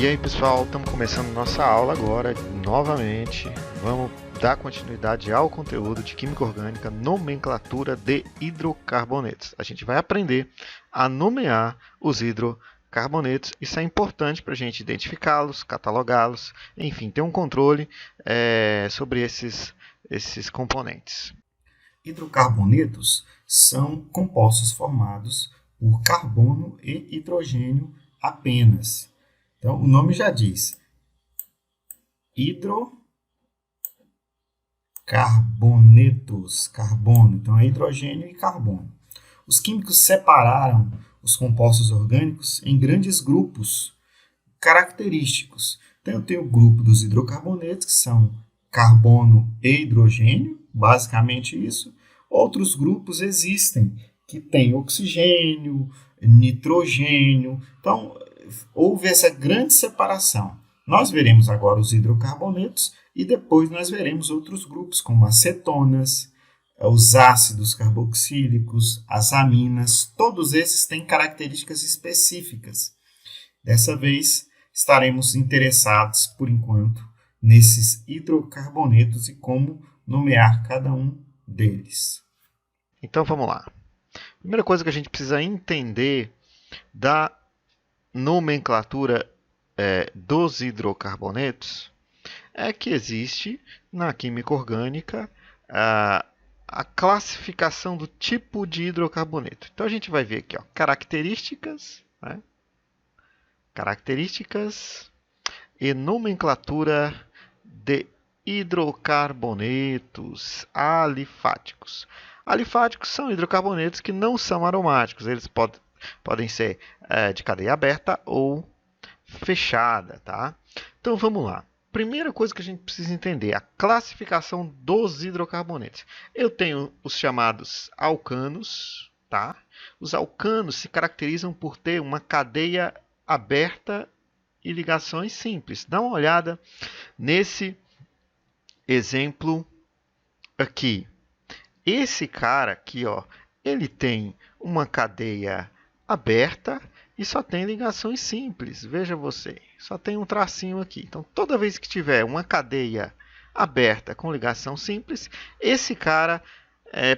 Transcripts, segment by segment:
E aí pessoal, estamos começando nossa aula agora, novamente. Vamos dar continuidade ao conteúdo de Química Orgânica, nomenclatura de hidrocarbonetos. A gente vai aprender a nomear os hidrocarbonetos. Isso é importante para a gente identificá-los, catalogá-los, enfim, ter um controle sobre esses componentes. Hidrocarbonetos são compostos formados por carbono e hidrogênio apenas. Então, o nome já diz hidrocarbonetos, carbono. Então, é hidrogênio e carbono. Os químicos separaram os compostos orgânicos em grandes grupos característicos. Então, eu tenho o grupo dos hidrocarbonetos, que são carbono e hidrogênio, basicamente isso. Outros grupos existem que têm oxigênio, nitrogênio. Então, houve essa grande separação. Nós veremos agora os hidrocarbonetos e depois nós veremos outros grupos, como acetonas, os ácidos carboxílicos, as aminas. Todos esses têm características específicas. Dessa vez, estaremos interessados, por enquanto, nesses hidrocarbonetos e como nomear cada um deles. Então vamos lá. Primeira coisa que a gente precisa entender da nomenclatura dos hidrocarbonetos é que existe na química orgânica a classificação do tipo de hidrocarboneto. Então a gente vai ver aqui, ó, características, né? Características e nomenclatura de hidrocarbonetos alifáticos. Alifáticos são hidrocarbonetos que não são aromáticos. Eles podem ser de cadeia aberta ou fechada, tá? Então vamos lá. Primeira coisa que a gente precisa entender, a classificação dos hidrocarbonetos. Eu tenho os chamados alcanos, tá? Os alcanos se caracterizam por ter uma cadeia aberta e ligações simples. Dá uma olhada nesse exemplo aqui. Esse cara aqui, ó, ele tem uma cadeia aberta e só tem ligações simples. Veja você, só tem um tracinho aqui. Então, toda vez que tiver uma cadeia aberta com ligação simples, esse cara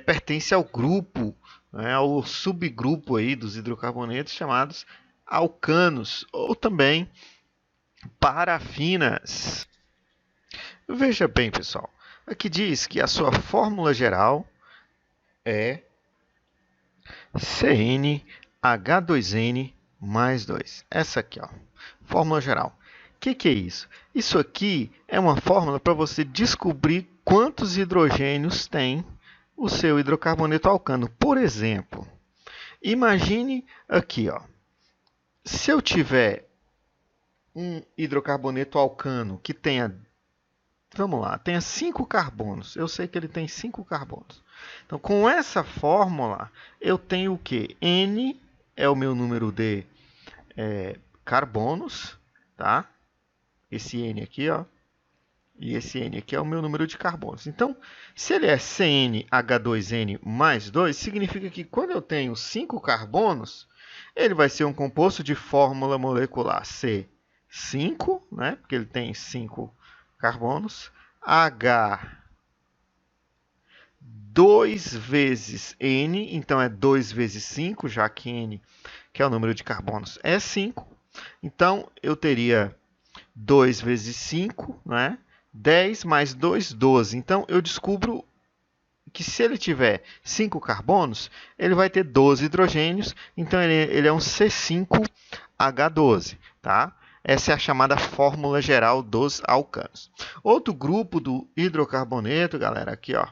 pertence ao grupo, né, ao subgrupo aí dos hidrocarbonetos chamados alcanos ou também parafinas. Veja bem, pessoal, aqui diz que a sua fórmula geral é CnH2n mais 2. Essa aqui, ó, fórmula geral. O que é isso? Isso aqui é uma fórmula para você descobrir quantos hidrogênios tem o seu hidrocarboneto alcano. Por exemplo, imagine aqui, ó, se eu tiver um hidrocarboneto alcano que tenha, vamos lá, tenha 5 carbonos. Eu sei que ele tem 5 carbonos. Então, com essa fórmula, eu tenho o quê? N é o meu número de carbonos, tá? Esse N aqui, ó. E esse N aqui é o meu número de carbonos. Então, se ele é CnH2n mais 2, significa que quando eu tenho 5 carbonos, ele vai ser um composto de fórmula molecular C5, né? Porque ele tem 5 carbonos, H 2 vezes N, então é 2 vezes 5, já que N, que é o número de carbonos, é 5. Então, eu teria 2 vezes 5, né? 10 mais 2, 12. Então, eu descubro que se ele tiver 5 carbonos, ele vai ter 12 hidrogênios, então ele é um C5H12, tá? Essa é a chamada fórmula geral dos alcanos. Outro grupo do hidrocarboneto, galera, aqui, ó,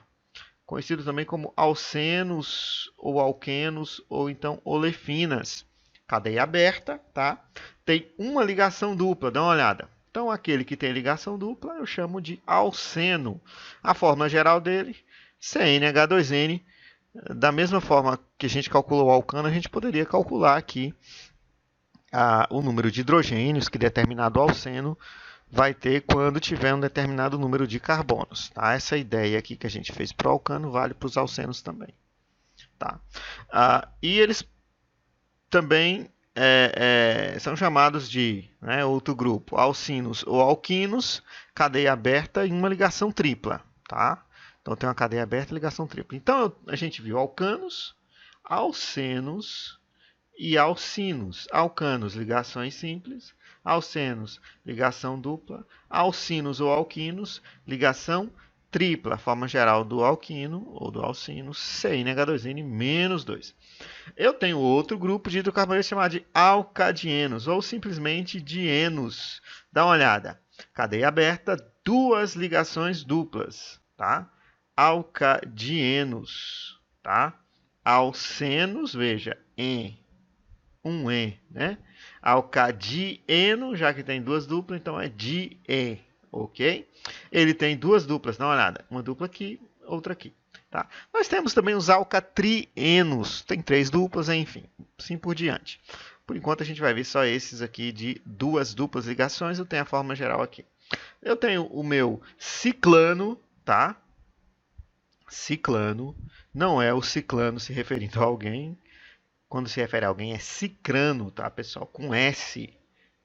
conhecido também como alcenos ou alquenos ou então olefinas. Cadeia aberta, tá? Tem uma ligação dupla, dá uma olhada. Então, aquele que tem ligação dupla eu chamo de alceno. A fórmula geral dele, CnH2n. Da mesma forma que a gente calculou o alcano, a gente poderia calcular aqui o número de hidrogênios que determinado alceno vai ter quando tiver um determinado número de carbonos. Tá? Essa ideia aqui que a gente fez para o alcano vale para os alcenos também. Tá? E eles também são chamados de, né, outro grupo, alcinos ou alquinos, cadeia aberta em uma ligação tripla, tá? Então tem uma cadeia aberta e ligação tripla. Então a gente viu alcanos, alcenos e alcinos. Alcanos, ligações simples. Alcenos, ligação dupla. Alcinos ou alquinos, ligação tripla. Forma geral do alquino ou do alcino, CnH2n menos 2. Eu tenho outro grupo de hidrocarbonetos chamado de alcadienos ou simplesmente dienos. Dá uma olhada. Cadeia aberta, duas ligações duplas, tá? Alcadienos, tá? Alcenos, veja, um E, né? Alcadieno, já que tem duas duplas, então é die, ok? Ele tem duas duplas, dá uma olhada. Uma dupla aqui, outra aqui, tá? Nós temos também os alcatrienos, tem três duplas, enfim, assim por diante. Por enquanto a gente vai ver só esses aqui de duas duplas ligações, eu tenho a forma geral aqui. Eu tenho o meu ciclano, tá? Ciclano, não é o ciclano se referindo a alguém. Quando se refere a alguém é cicrano, tá, pessoal? Com S,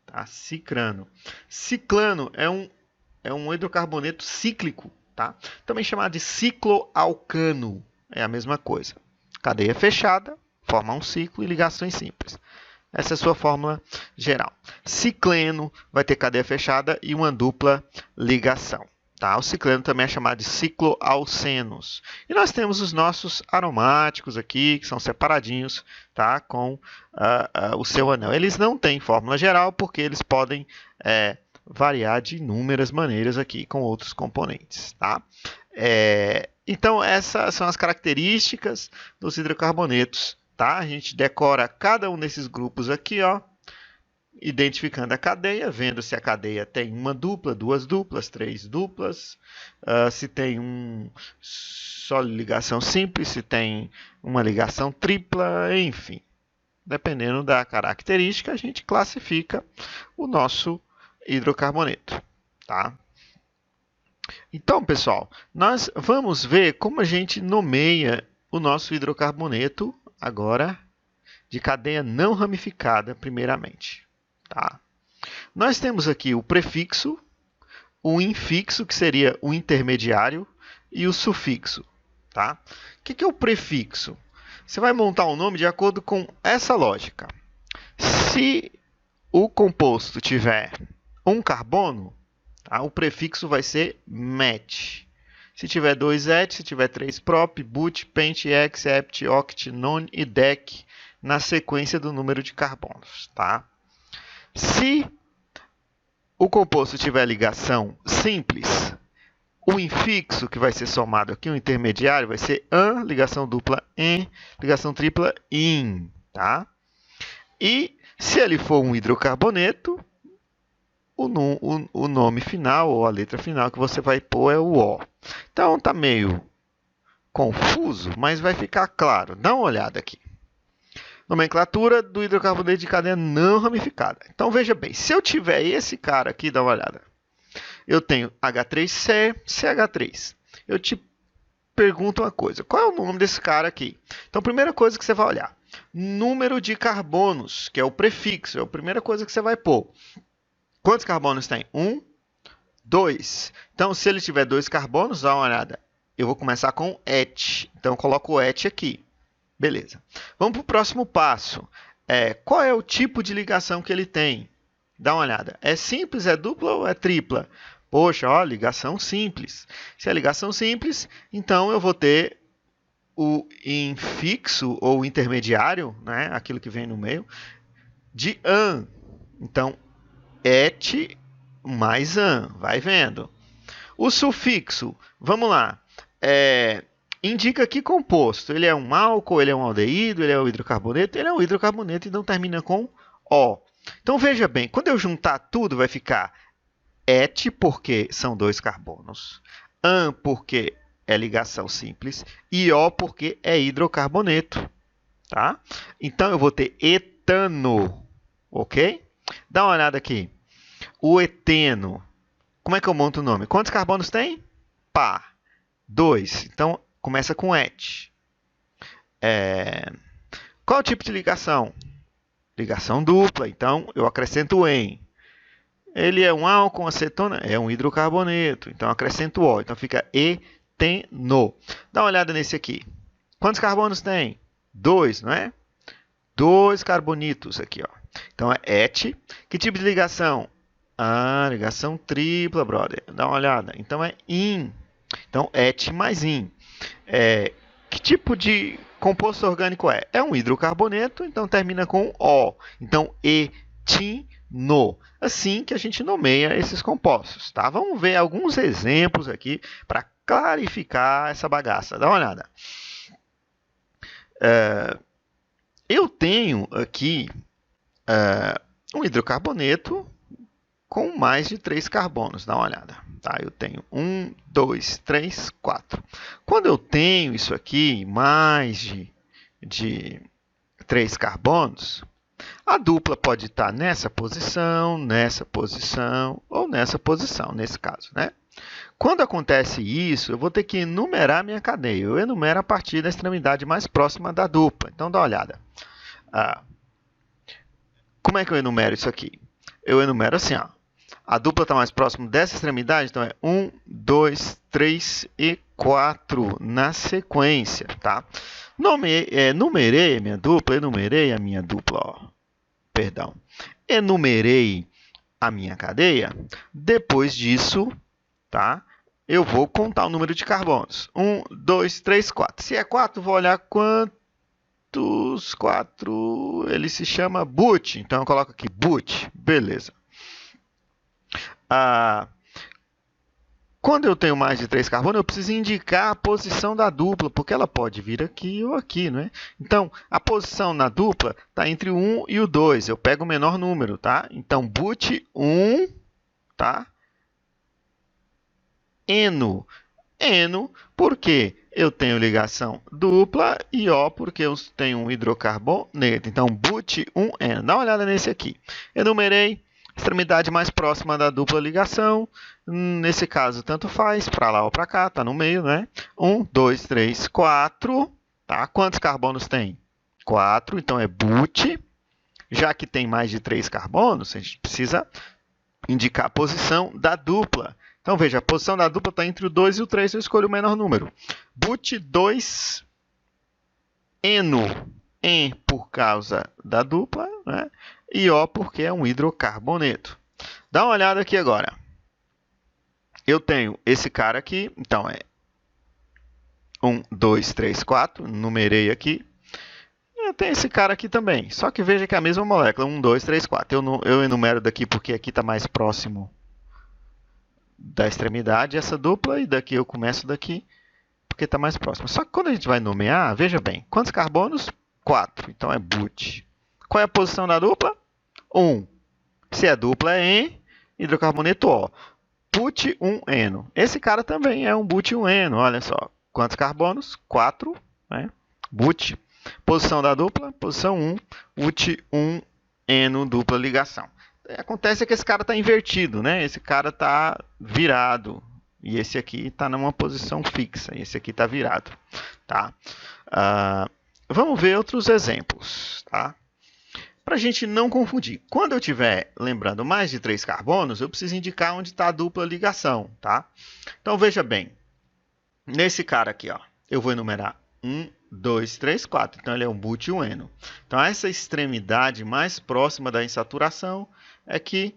tá? Cicrano. Ciclano é um hidrocarboneto cíclico, tá? Também chamado de cicloalcano. É a mesma coisa. Cadeia fechada, forma um ciclo e ligações simples. Essa é a sua fórmula geral. Cicleno vai ter cadeia fechada e uma dupla ligação. Tá? O cicleno também é chamado de cicloalcenos. E nós temos os nossos aromáticos aqui, que são separadinhos, tá? Com o seu anel. Eles não têm fórmula geral, porque eles podem variar de inúmeras maneiras aqui com outros componentes. Tá? Então, essas são as características dos hidrocarbonetos. Tá? A gente decora cada um desses grupos aqui, ó, identificando a cadeia, vendo se a cadeia tem uma dupla, duas duplas, três duplas, se tem só ligação simples, se tem uma ligação tripla, enfim. Dependendo da característica, a gente classifica o nosso hidrocarboneto. Tá? Então, pessoal, nós vamos ver como a gente nomeia o nosso hidrocarboneto agora de cadeia não ramificada, primeiramente. Tá? Nós temos aqui o prefixo, o infixo, que seria o intermediário, e o sufixo. Tá? O que é o prefixo? Você vai montar um nome de acordo com essa lógica. Se o composto tiver um carbono, tá? O prefixo vai ser met. Se tiver dois et, se tiver três prop, but, pent, hex, hept, oct, non e dec, na sequência do número de carbonos. Tá? Se o composto tiver ligação simples, o infixo, que vai ser somado aqui, o intermediário, vai ser an, ligação dupla en, ligação tripla in. Tá? E se ele for um hidrocarboneto, o nome final, ou a letra final que você vai pôr é o O. Então, está meio confuso, mas vai ficar claro. Dá uma olhada aqui. Nomenclatura do hidrocarboneto de cadeia não ramificada. Então, veja bem, se eu tiver esse cara aqui, dá uma olhada. Eu tenho H3C, CH3. Eu te pergunto uma coisa. Qual é o nome desse cara aqui? Então, a primeira coisa que você vai olhar. Número de carbonos, que é o prefixo. É a primeira coisa que você vai pôr. Quantos carbonos tem? 1, 2. Então, se ele tiver 2 carbonos, dá uma olhada. Eu vou começar com et. Então, eu coloco o et aqui. Beleza. Vamos para o próximo passo. Qual é o tipo de ligação que ele tem? Dá uma olhada. É simples, é dupla ou é tripla? Poxa, ó, ligação simples. Se é ligação simples, então eu vou ter o infixo ou intermediário, né, aquilo que vem no meio, de an. Então, et mais an. Vai vendo. O sufixo, vamos lá. Indica que composto. Ele é um álcool, ele é um aldeído, ele é um hidrocarboneto. Ele é um hidrocarboneto, então termina com O. Então, veja bem, quando eu juntar tudo, vai ficar et, porque são 2 carbonos. An, porque é ligação simples. E O, porque é hidrocarboneto. Tá? Então, eu vou ter etano. Ok? Dá uma olhada aqui. O eteno. Como é que eu monto o nome? Quantos carbonos tem? Pá. 2. Então, começa com et. Qual é o tipo de ligação? ligação dupla, então eu acrescento em. Ele é um álcool, acetona, é um hidrocarboneto, então eu acrescento O, então fica eteno. Dá uma olhada nesse aqui. Quantos carbonos tem? 2, não é? 2 carbonitos aqui, ó. Então é et. Que tipo de ligação? Ah, ligação tripla, brother. Dá uma olhada. Então é in. Então et mais in. Que tipo de composto orgânico é? É um hidrocarboneto, então termina com O. Então etino. Assim que a gente nomeia esses compostos, tá? Vamos ver alguns exemplos aqui para clarificar essa bagaça. Dá uma olhada. Eu tenho aqui um hidrocarboneto com mais de 3 carbonos. Dá uma olhada. Tá? Eu tenho 1, 2, 3, 4. Quando eu tenho isso aqui, mais de 3 carbonos, a dupla pode estar nessa posição ou nessa posição, nesse caso, né? Quando acontece isso, eu vou ter que enumerar minha cadeia. Eu enumero a partir da extremidade mais próxima da dupla. Então, dá uma olhada. Como é que eu enumero isso aqui? Eu enumero assim, ó. A dupla está mais próxima dessa extremidade, então é 1, 2, 3 e 4 na sequência, tá? Enumerei a minha dupla, ó. Perdão. Enumerei a minha cadeia. Depois disso, tá? Eu vou contar o número de carbonos. 1, 2, 3, 4. Se é 4, vou olhar quantos 4. Ele se chama but. Então eu coloco aqui but. Beleza. Quando eu tenho mais de 3 carbonos, eu preciso indicar a posição da dupla, porque ela pode vir aqui ou aqui, né? Então, a posição na dupla está entre o 1 e o 2. Eu pego o menor número, tá? Então, but 1, tá? Eno. Eno, porque eu tenho ligação dupla, e O, porque eu tenho um hidrocarboneto. Então, but 1, eno. Dá uma olhada nesse aqui. Enumerei. Extremidade mais próxima da dupla ligação. Nesse caso, tanto faz, para lá ou para cá, está no meio, né? 1, 2, 3, 4. Tá? Quantos carbonos tem? 4, então é but. Já que tem mais de 3 carbonos, a gente precisa indicar a posição da dupla. Então, veja, a posição da dupla está entre o 2 e o 3, eu escolho o menor número. But 2, eno, em por causa da dupla, né? E O porque é um hidrocarboneto. Dá uma olhada aqui agora. Eu tenho esse cara aqui, então é 1, 2, 3, 4, numerei aqui. Eu tenho esse cara aqui também, só que veja que é a mesma molécula, 1, 2, 3, 4. Eu enumero daqui porque aqui está mais próximo da extremidade essa dupla, e daqui eu começo daqui porque está mais próximo. Só que quando a gente vai nomear, veja bem, quantos carbonos? 4, então é but. Qual é a posição da dupla? 1. Se é dupla é em hidrocarboneto O. But 1, eno. Esse cara também é um but 1, eno. Olha só. Quantos carbonos? 4. Né? But. Posição da dupla? Posição 1. But 1, eno, dupla ligação. Acontece que esse cara está invertido, né? Esse cara está virado. E esse aqui está numa posição fixa. E esse aqui está virado. Tá? Vamos ver outros exemplos. Tá? Para a gente não confundir. Quando eu estiver lembrando mais de 3 carbonos, eu preciso indicar onde está a dupla ligação. Tá? Então, veja bem. Nesse cara aqui, ó, eu vou enumerar 1, 2, 3, 4. Então, ele é um but 1, eno. Então, essa extremidade mais próxima da insaturação é que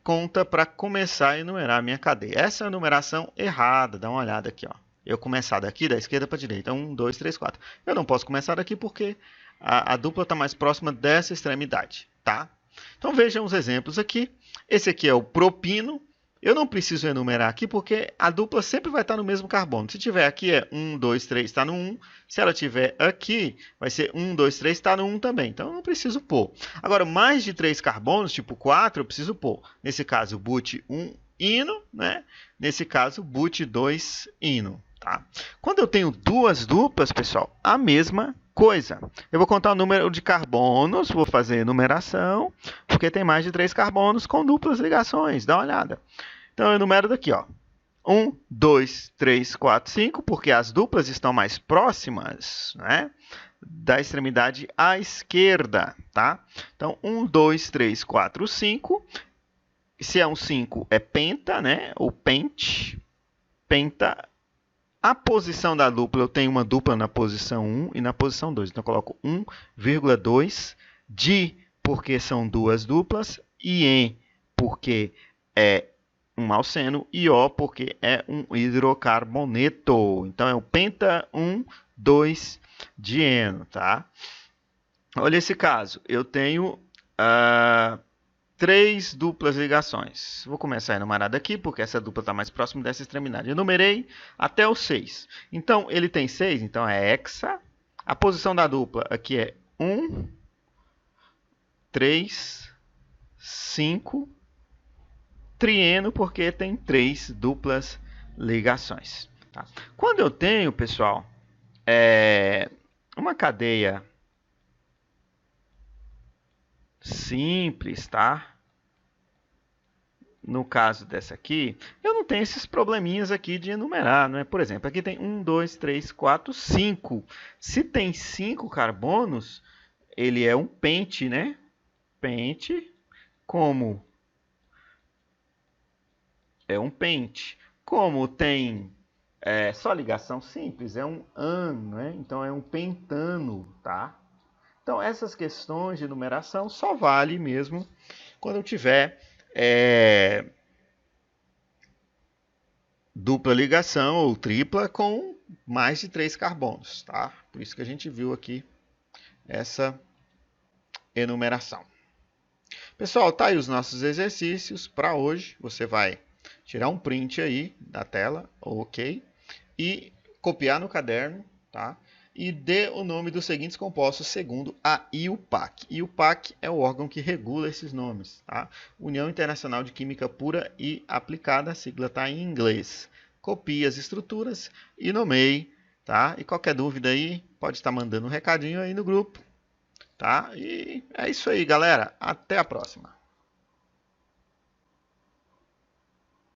conta para começar a enumerar a minha cadeia. Essa é a numeração errada. Dá uma olhada aqui, ó. Eu começar daqui, da esquerda para a direita. 1, 2, 3, 4. Eu não posso começar daqui porque a dupla está mais próxima dessa extremidade. Tá? Então, vejam os exemplos aqui. Esse aqui é o propino. Eu não preciso enumerar aqui porque a dupla sempre vai estar no mesmo carbono. Se tiver aqui é 1, 2, 3, está no 1. Se ela tiver aqui, vai ser 1, 2, 3, está no 1 também. Então, eu não preciso pôr. Agora, mais de 3 carbonos, tipo 4, eu preciso pôr. Nesse caso, but 1, ino. Né? Nesse caso, but 2, ino. Tá? Quando eu tenho duas duplas, pessoal, a mesma coisa. Eu vou contar o número de carbonos, vou fazer enumeração, porque tem mais de 3 carbonos com duplas ligações. Dá uma olhada. Então, eu enumero daqui, ó. 1, 2, 3, 4, 5, porque as duplas estão mais próximas, né? da extremidade à esquerda, tá? Então, 1, 2, 3, 4, 5. Se é um 5, é penta, né? Ou pente. Penta. A posição da dupla, eu tenho uma dupla na posição 1 e na posição 2. Então, eu coloco 1,2. Di, porque são duas duplas. Ien, porque é um malseno. E O, porque é um hidrocarboneto. Então, é o penta 1, 2, dieno, tá? Olha esse caso. Eu tenho 3 duplas ligações. Vou começar a enumerar daqui, porque essa dupla está mais próxima dessa extremidade. Eu numerei até o 6. Então, ele tem 6, então é hexa. A posição da dupla aqui é 1, 3, 5. Trieno, porque tem 3 duplas ligações. Tá? Quando eu tenho, pessoal, uma cadeia simples, tá? No caso dessa aqui, eu não tenho esses probleminhas aqui de enumerar, não é? Por exemplo, aqui tem 1, 2, 3, 4, 5. Se tem 5 carbonos, ele é um pente, né? Pente, como é um pente. Como tem só ligação simples, é um an, né? Então é um pentano, tá? Então essas questões de numeração só vale mesmo quando eu tiver dupla ligação ou tripla com mais de 3 carbonos, tá? Por isso que a gente viu aqui essa enumeração. Pessoal, tá aí os nossos exercícios para hoje. Você vai tirar um print aí da tela, ok? E copiar no caderno, tá? E dê o nome dos seguintes compostos segundo a IUPAC. IUPAC é o órgão que regula esses nomes, tá? União Internacional de Química Pura e Aplicada, a sigla está em inglês. Copie as estruturas e nomeie, tá? E qualquer dúvida aí, pode estar mandando um recadinho aí no grupo, tá? E é isso aí, galera. Até a próxima.